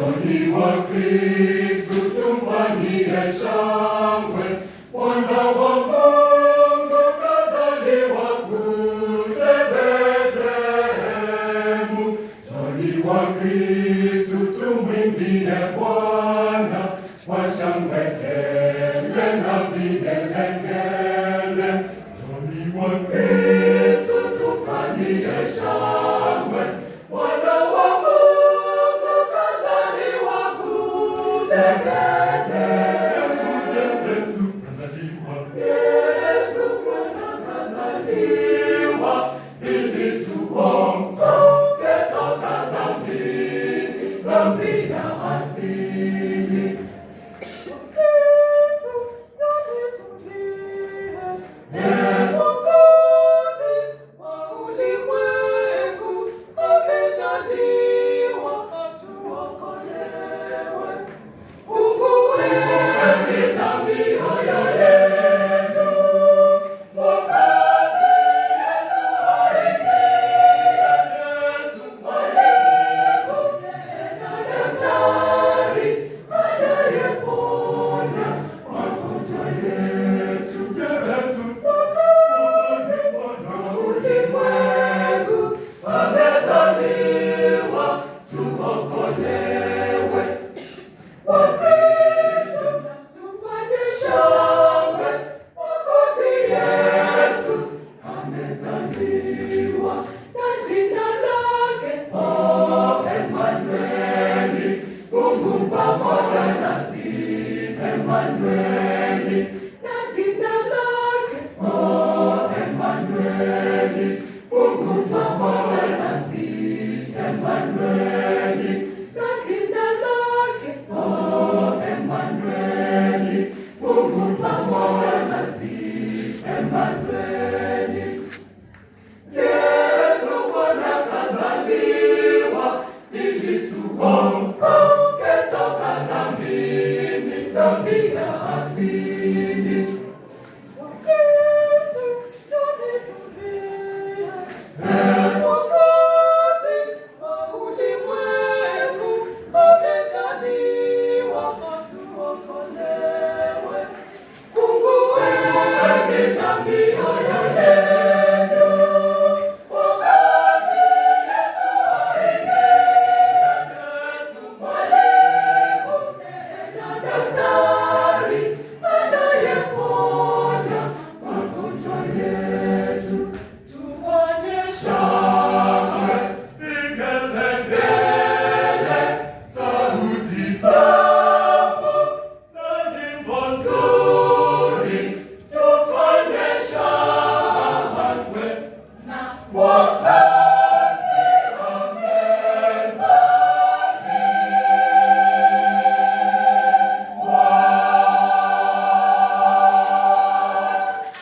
Njoni Wakristu tumfanyie shangwe, Mwana wa Mungu kazaliwa kule Bethlehemu. Njoni Wakristu tumwimbie Bwana kwa shangwe tele na vigelegele. Njoni Wakristu tumfanyie shangwe, Mwana wa Mungu kazaliwa kule Bethlehemu. Yesu Kristo kazaliwa ili tuokoke toka dhambi ya asili. Emanueli, na jina lake Emanueli, Mungu pamoja nasi. Emanueli, na jina lake Emanueli, Mungu pamoja nasi. Emanueli, Yesu Bwana kazaliwa ili tuokoke toka dhambi ya asili. Wakristo tumetulia, Mwokozi wa ulimwengu amezaliwa, tuokolewe. Fungueni na mioyo yenu, Mwokozi Yesu aingia. Yesu mwalimu tena daktari anayeponya magonjwa yetu. Tufanye shangwe, vigelegele, sauti tamu na nyimbo nzuri. Tufanye shangwe na